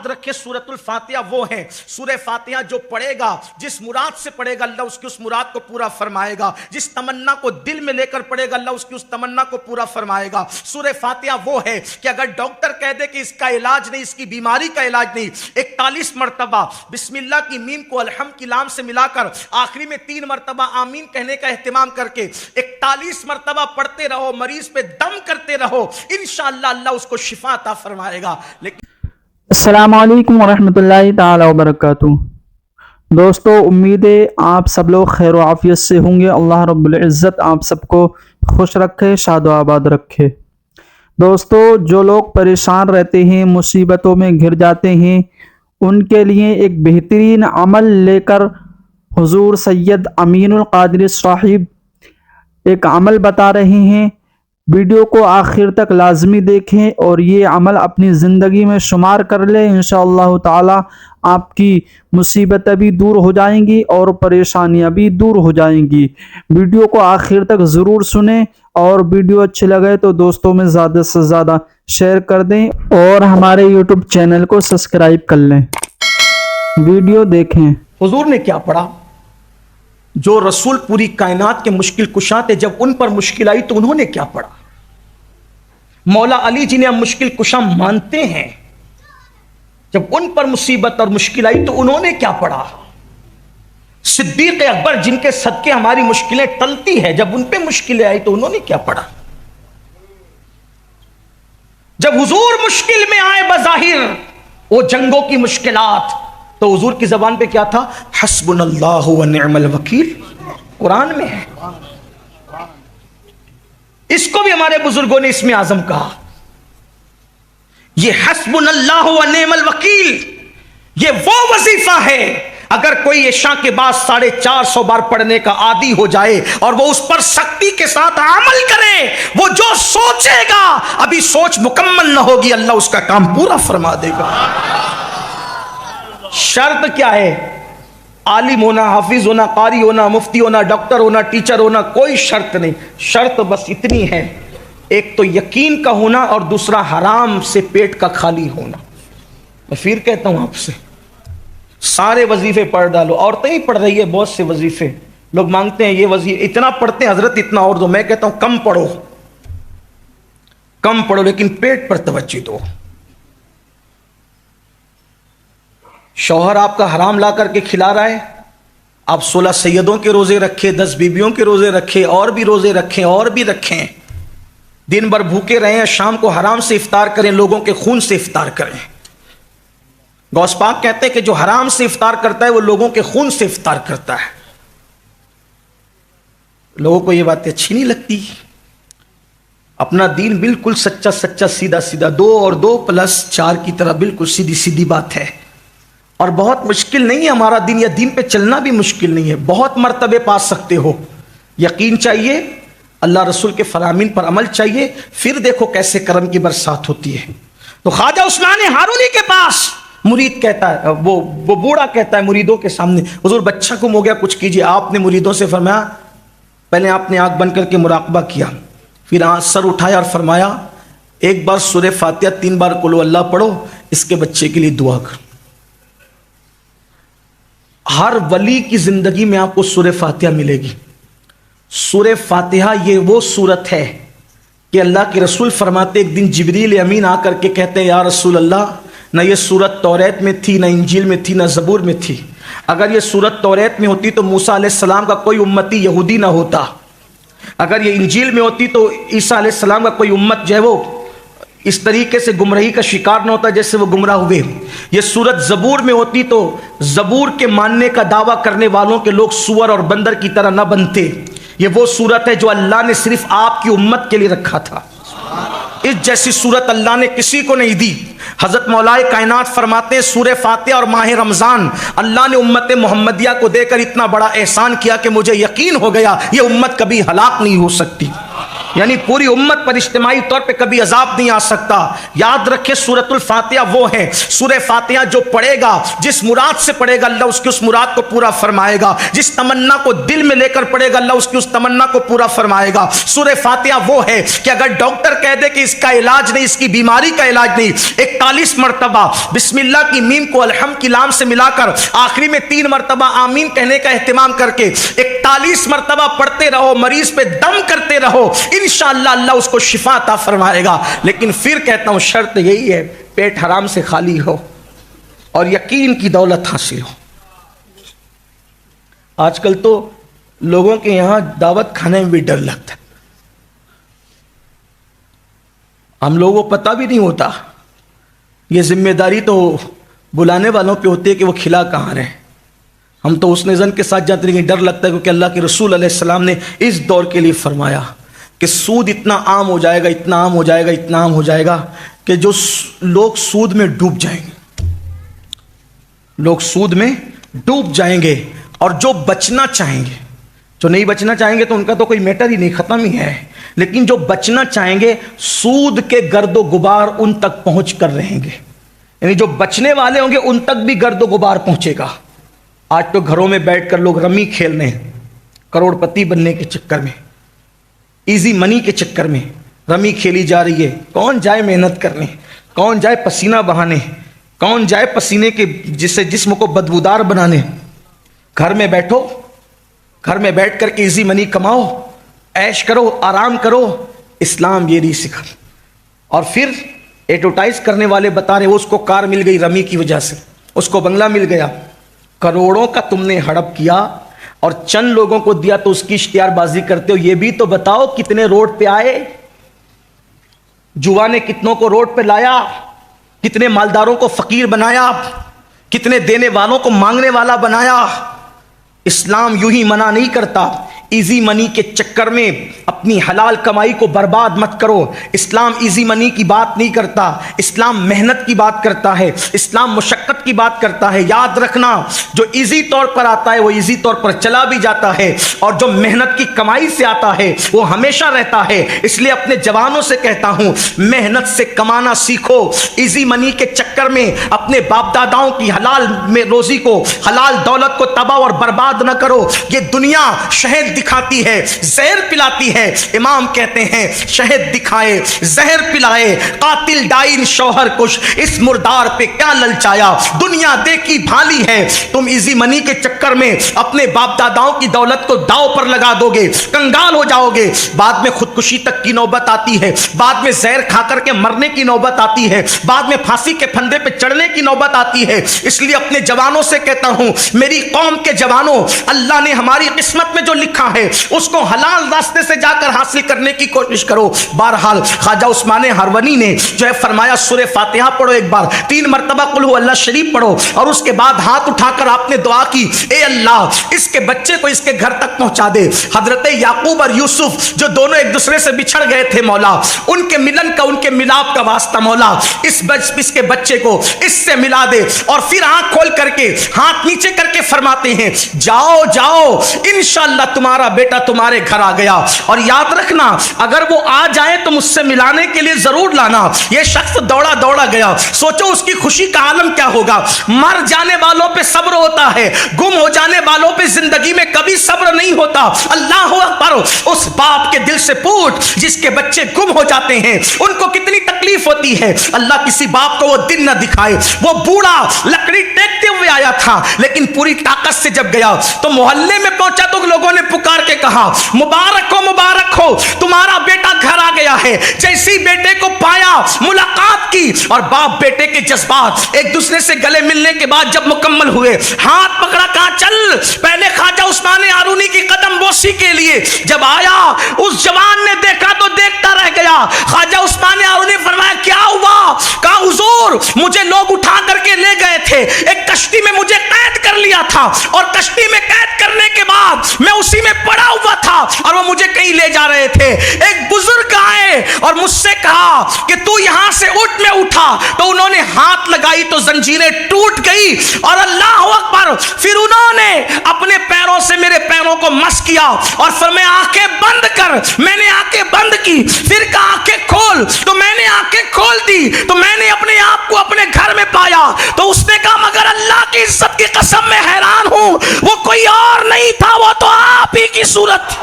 یاد رکھے سورۃ الفاتحہ وہ ہے، سورہ فاتحہ جو پڑھے گا، جس مراد سے پڑھے گا، اللہ اس کی اس مراد کو پورا فرمائے گا، جس تمنا کو دل میں لے کر پڑھے گا، اللہ اس کی اس تمنا کو پورا فرمائے گا۔ سورہ فاتحہ وہ ہے کہ اگر ڈاکٹر کہہ دے کہ اس کا علاج نہیں، اس کی بیماری کا علاج نہیں، 41 مرتبہ بسم اللہ کی میم کو الحمد کی لام سے ملا کر آخری میں 3 مرتبہ آمین کہنے کا اہتمام کر کے 41 مرتبہ پڑھتے رہو، مریض پہ دم کرتے رہو، انشاءاللہ اللہ اس کو شفا عطا فرمائے گا۔ لیکن السلام علیکم ورحمۃ اللہ تعالی وبرکاتہ۔ دوستو، امید ہے آپ سب لوگ خیر و عافیت سے ہوں گے۔ اللہ رب العزت آپ سب کو خوش رکھے، شاد و آباد رکھے۔ دوستو، جو لوگ پریشان رہتے ہیں، مصیبتوں میں گھر جاتے ہیں، ان کے لیے ایک بہترین عمل لے کر حضور سید امین القادری صاحب ایک عمل بتا رہے ہیں۔ ویڈیو کو آخر تک لازمی دیکھیں اور یہ عمل اپنی زندگی میں شمار کر لیں۔ انشاءاللہ تعالی آپ کی مصیبتیں بھی دور ہو جائیں گی اور پریشانیاں بھی دور ہو جائیں گی۔ ویڈیو کو آخر تک ضرور سنیں اور ویڈیو اچھے لگے تو دوستوں میں زیادہ سے زیادہ شیئر کر دیں اور ہمارے یوٹیوب چینل کو سبسکرائب کر لیں۔ ویڈیو دیکھیں۔ حضور نے کیا پڑھا؟ جو رسول پوری کائنات کے مشکل کشا تھے، جب ان پر مشکل آئی تو انہوں نے کیا پڑھا؟ مولا علی جنہیں ہم مشکل کشا مانتے ہیں، جب ان پر مصیبت اور مشکل آئی تو انہوں نے کیا پڑھا؟ صدیق اکبر جن کے صدقے ہماری مشکلیں ٹلتی ہے، جب ان پہ مشکلیں آئی تو انہوں نے کیا پڑھا؟ جب حضور مشکل میں آئے بظاہر وہ جنگوں کی مشکلات، تو حضور کی زبان پہ کیا تھا؟ حسبنا اللہ و نعم الوکیل، قرآن میں ہے۔ اس کو بھی ہمارے بزرگوں نے اسم اعظم کہا۔ یہ حسبنا اللہ و نعم الوکیل، یہ وہ وظیفہ ہے اگر کوئی عشاء کے بعد 450 بار پڑھنے کا عادی ہو جائے اور وہ اس پر سختی کے ساتھ عمل کرے، وہ جو سوچے گا، ابھی سوچ مکمل نہ ہوگی، اللہ اس کا کام پورا فرما دے گا۔ شرط کیا ہے؟ عالم ہونا، حافظ ہونا، قاری ہونا، مفتی ہونا، ڈاکٹر ہونا، ٹیچر ہونا، کوئی شرط نہیں۔ شرط بس اتنی ہے، ایک تو یقین کا ہونا اور دوسرا حرام سے پیٹ کا خالی ہونا۔ میں پھر کہتا ہوں آپ سے، سارے وظیفے پڑھ ڈالو۔ عورتیں ہی پڑھ رہی ہے بہت سے وظیفے، لوگ مانگتے ہیں یہ وظیفے اتنا پڑھتے ہیں حضرت اتنا اور دو۔ میں کہتا ہوں کم پڑھو، کم پڑھو، لیکن پیٹ پر توجہ دو۔ شوہر آپ کا حرام لا کر کے کھلا رہا ہے، آپ 16 سیدوں کے روزے رکھیں، 10 بیبیوں کے روزے رکھیں، اور بھی روزے رکھیں اور بھی رکھیں، دن بھر بھوکے رہیں، شام کو حرام سے افطار کریں، لوگوں کے خون سے افطار کریں۔ غوث پاک کہتے ہیں کہ جو حرام سے افطار کرتا ہے وہ لوگوں کے خون سے افطار کرتا ہے۔ لوگوں کو یہ باتیں اچھی نہیں لگتی۔ اپنا دین بالکل سچا سچا، سیدھا سیدھا، 2 اور 2 + 4 کی طرح بالکل سیدھی سیدھی بات ہے، اور بہت مشکل نہیں ہے ہمارا دین، یا دین پہ چلنا بھی مشکل نہیں ہے، بہت مرتبے پا سکتے ہو۔ یقین چاہیے، اللہ رسول کے فرامین پر عمل چاہیے، پھر دیکھو کیسے کرم کی برسات ہوتی ہے۔ تو خواجہ عثمان ہارونی کے پاس مرید کہتا ہے، وہ بوڑھا کہتا ہے مریدوں کے سامنے، حضور بچہ گم ہو گیا، کچھ کیجیے۔ آپ نے مریدوں سے فرمایا، پہلے آپ نے آنکھ بند کر کے مراقبہ کیا، پھر سر اٹھایا اور فرمایا ایک بار سورہ فاتحہ 3 بار قل اللہ پڑھو، اس کے بچے کے لیے دعا کرو۔ ہر ولی کی زندگی میں آپ کو سورہ فاتحہ ملے گی۔ سورہ فاتحہ یہ وہ سورت ہے کہ اللہ کے رسول فرماتے، ایک دن جبریل امین آ کر کے کہتے ہیں، یا رسول اللہ، نہ یہ سورت توریت میں تھی، نہ انجیل میں تھی، نہ زبور میں تھی۔ اگر یہ سورت توریت میں ہوتی تو موسیٰ علیہ السلام کا کوئی امتی یہودی نہ ہوتا، اگر یہ انجیل میں ہوتی تو عیسیٰ علیہ السلام کا کوئی امت جو ہے وہ اس طریقے سے گمراہی کا شکار نہ ہوتا جیسے وہ گمراہ ہوئے۔ یہ سورت زبور میں ہوتی تو زبور کے ماننے کا دعویٰ کرنے والوں کے لوگ سور اور بندر کی طرح نہ بنتے۔ یہ وہ سورت ہے جو اللہ نے صرف آپ کی امت کے لیے رکھا تھا، اس جیسی سورت اللہ نے کسی کو نہیں دی۔ حضرت مولائے کائنات فرماتے ہیں، سورہ فاتحہ اور ماہ رمضان اللہ نے امت محمدیہ کو دے کر اتنا بڑا احسان کیا کہ مجھے یقین ہو گیا یہ امت کبھی ہلاک نہیں ہو سکتی۔ यानी पूरी उम्मत पर इज्तिमाई तौर पे कभी अजाब नहीं आ सकता। याद रखें सूरतुल फातिहा वो है, सूरह फातिहा जो पढ़ेगा, जिस मुराद से पढ़ेगा अल्लाह उसकी उस मुराद को पूरा फरमाएगा, जिस तमन्ना को दिल में लेकर पढ़ेगा अल्लाह उसकी उस तमन्ना को पूरा फरमाएगा। सूरह फातिहा वो है कि अगर डॉक्टर कह दे कि इसका इलाज नहीं, इसकी बीमारी का इलाज नहीं, 41 मरतबा बिस्मिल्लाह की मीम को अलहम की लाम से मिलाकर आखिरी में 3 मरतबा आमीन कहने का एहतिमाम करके 41 मरतबा पढ़ते रहो, मरीज पे दम करते रहो, इंशाअल्लाह अल्लाह उसको शिफा अता फरमाएगा। लेकिन फिर कहता हूं शर्त यही है, पेट हराम से खाली हो और यकीन की दौलत हासिल हो। आजकल तो लोगों के यहां दावत खाने में भी डर लगता है, हम लोगों को पता भी नहीं होता। ये जिम्मेदारी तो बुलाने वालों पे होती है कि वो खिला कहाँ रहे। हम तो उस निज़न के साथ जाते हैं, डर लगता है क्योंकि अल्लाह के रसूल अलैहिस्सलाम ने इस दौर के लिए फरमाया कि सूद इतना आम हो जाएगा, इतना आम हो जाएगा, इतना आम हो जाएगा कि जो लोग सूद में डूब जाएंगे, लोग सूद में डूब जाएंगे। और जो बचना चाहेंगे, जो नहीं बचना चाहेंगे तो उनका तो कोई मैटर ही नहीं, खत्म ही है। लेकिन जो बचना चाहेंगे सूद के गर्दो गुबार उन तक पहुंच कर रहेंगे, यानी जो बचने वाले होंगे उन तक भी गर्दो गुबार पहुंचेगा। आज तो घरों में बैठकर लोग रमी खेल रहे हैं, करोड़पति बनने के चक्कर में, इजी मनी के चक्कर में रमी खेली जा रही है। कौन जाए मेहनत करने, कौन जाए पसीना बहाने, कौन जाए पसीने के जिससे जिस्म को बदबूदार बनाने। घर में बैठो, घर में बैठ कर के इजी मनी कमाओ, ऐश करो, आराम करो। इस्लाम ये नहीं सिखा। और फिर एडवर्टाइज करने वाले बता रहे उसको कार मिल गई रमी की वजह से, उसको बंगला मिल गया। करोड़ों का तुमने हड़प किया और चंद लोगों को दिया तो उसकी इश्तिहारबाजी करते हो। ये भी तो बताओ कितने रोड पे आए, जुआ ने कितनों को रोड पे लाया, कितने मालदारों को फकीर बनाया, कितने देने वालों को मांगने वाला बनाया। इस्लाम यूं ही मना नहीं करता, इजी मनी के चक्कर में अपनी हलाल कमाई को बर्बाद मत करो। इस्लाम इजी मनी की बात नहीं करता, इस्लाम मेहनत की बात करता है, इस्लाम मुशक्कत की बात करता है। याद रखना, जो इजी तौर पर आता है वो इजी तौर पर चला भी जाता है, और जो मेहनत की कमाई से आता है वो हमेशा रहता है। इसलिए अपने जवानों से कहता हूं, मेहनत से कमाना सीखो। इजी मनी के चक्कर में अपने बाप दादाओं की हलाल में रोजी को, हलाल दौलत को तबाह और बर्बाद न करो। ये दुनिया शहद दिखाती है, जहर पिलाती है। इमाम कहते हैं शहद दिखाए, जहर पिलाए, कातिल डाइन शौहर कुश, इस मुर्दार पे क्या ललचाया। दुनिया देखी भाली है, तुम इजी मनी के चक्कर में अपने बाप दादाओं की दौलत को दांव पर लगा दोगे, कंगाल हो जाओगे। बाद में खुदकुशी तक की नौबत आती है, बाद में जहर खा करके मरने की नौबत आती है, बाद में फांसी के फंदे पे चढ़ने की नौबत आती है। इसलिए अपने जवानों से कहता हूं, मेरी कौम के जवानों, अल्लाह ने हमारी किस्मत में जो लिखा है उसको हलाल रास्ते से जाकर हासिल करने की कोशिश करो। बहरहाल ख्वाजा उस्मान हरवनी ने जो है फरमाया, सूरह फातिहा पढ़ो एक बार, 3 मरतबा कुल हु अल्लाह शरीफ पढ़ो, और उसके बाद हाथ उठाकर आपने दुआ की, ए अल्लाह इसके बच्चे को इसके घर तक पहुंचा दे। हजरत याकूब और यूसुफ जो दोनों एक दूसरे से बिछड़ गए थे मौला, उनके मिलन का, उनके मिलाप का वास्ता मौला इसके बच्चे को इससे मिला दे। और फिर आंख खोल करके हाथ नीचे करके फरमाते हैं, जाओ जाओ इंशाअल्लाह तुम्हारा बेटा तुम्हारे घर आ गया। और याद रखना, अगर वो आ जाए तो मुझसे मिलाने के लिए जरूर लाना। ये शख्स दौड़ा दौड़ा गया, सोचो उसकी खुशी का आलम क्या होगा। मर जाने वालों पे सब्र होता है, गुम हो जाने वालों पे जिंदगी में कभी सब्र नहीं होता। अल्लाह अकबर। उस बाप के दिल से पूछ जिसके बच्चे गुम हो जाते हैं, उनको कितनी तकलीफ होती है। अल्लाह किसी बाप को वो दिन न दिखाए। वो बूढ़ा लकड़ी टेकते हुए आया था, लेकिन पूरी ताकत से जब गया तो मोहल्ले में पहुंचा तो लोगों ने पुकार के कहा, मुबारक हो, तुम्हारा बेटा घर आ गया है। जैसी बेटे को पाया, मुलाकात की, और बाप बेटे के जज्बात एक दूसरे से गले मिलने के बाद जब मुकम्मल हुए, हाथ पकड़ा, कहा चल। पहले ख्वाजा उस्मान हारूनी की कदम बोसी के लिए जब आया, उस जवान ने देखा तो देखता रह गया। ख्वाजा उस्मान हारूनी फरमाया क्या हुआ? कहा हुजूर मुझे लोग उठा करके ले गए थे, एक कश्ती में मुझे कैद कर लिया था और कश्ती में कैद करने के बाद मैं उसी में पड़ा हुआ था और वो मुझे कहीं ले जा रहे थे। एक बुजुर्ग आए और मुझसे कहा कि तू यहां से उठ। मैं उठा तो उन्होंने हाथ लगाई तो जंजीरें टूट गई और अल्लाह अकबर, फिर उन्होंने अपने पैरों से मेरे पैरों को मस किया और फरमाया आंखें बंद कर। मैंने आंखें बंद की, फिर कहा आंखें खोल, तो मैंने आंखें खोल दी तो मैंने अपने आप को अपने घर में पाया। तो उसने कहा मगर अल्लाह की इज्जत की कसम मैं हैरान हूं, वो कोई और नहीं था, वो तो आप ही की सूरत थी।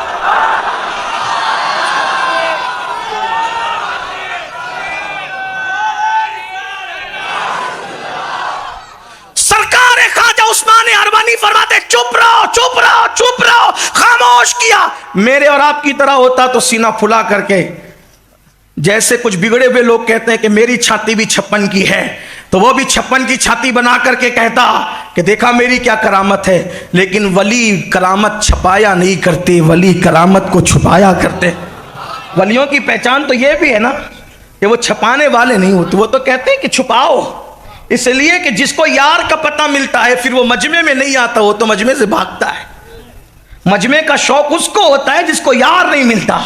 सरकार ख्वाजा उस्मान अरबानी फरमाते चुप रहो चुप रहो चुप रहो, खामोश किया। मेरे और आपकी तरह होता तो सीना फुला करके, जैसे कुछ बिगड़े हुए लोग कहते हैं कि मेरी छाती भी 56 की है, तो वो भी 56 की छाती बना करके कहता कि देखा मेरी क्या करामत है। लेकिन वली करामत छपाया नहीं करते, वली करामत को छुपाया करते। वलियों की पहचान तो ये भी है ना कि वो छपाने वाले नहीं होते, वो तो कहते हैं कि छुपाओ, इसलिए कि जिसको यार का पता मिलता है फिर वो मजमे में नहीं आता, वो तो मजमे से भागता है। मजमे का शौक उसको होता है जिसको यार नहीं मिलता।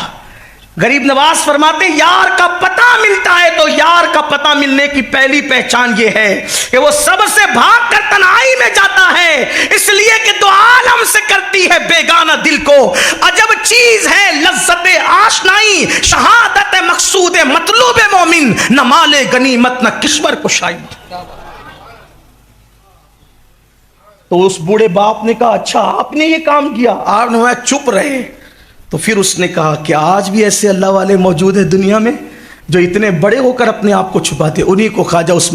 गरीब नवाज फरमाते यार का पता मिलता है तो यार का पता मिलने की पहली पहचान ये है कि वो सबसे भाग कर तन्हाई में जाता है, इसलिए कि दो आलम से करती है बेगाना दिल को। अजब चीज है लज्जत आशनाई, शहादत मकसूद मतलूब मोमिन, न माले गनीमत न किश्वर कुशाई। तो उस बूढ़े बाप ने कहा अच्छा आपने ये काम किया? आप चुप रहे। तो फिर उसने कहा कि आज भी ऐसे अल्लाह वाले मौजूद है दुनिया में जो इतने बड़े होकर अपने आप को छुपाते, उन्हीं को ख्वाजा उस्मान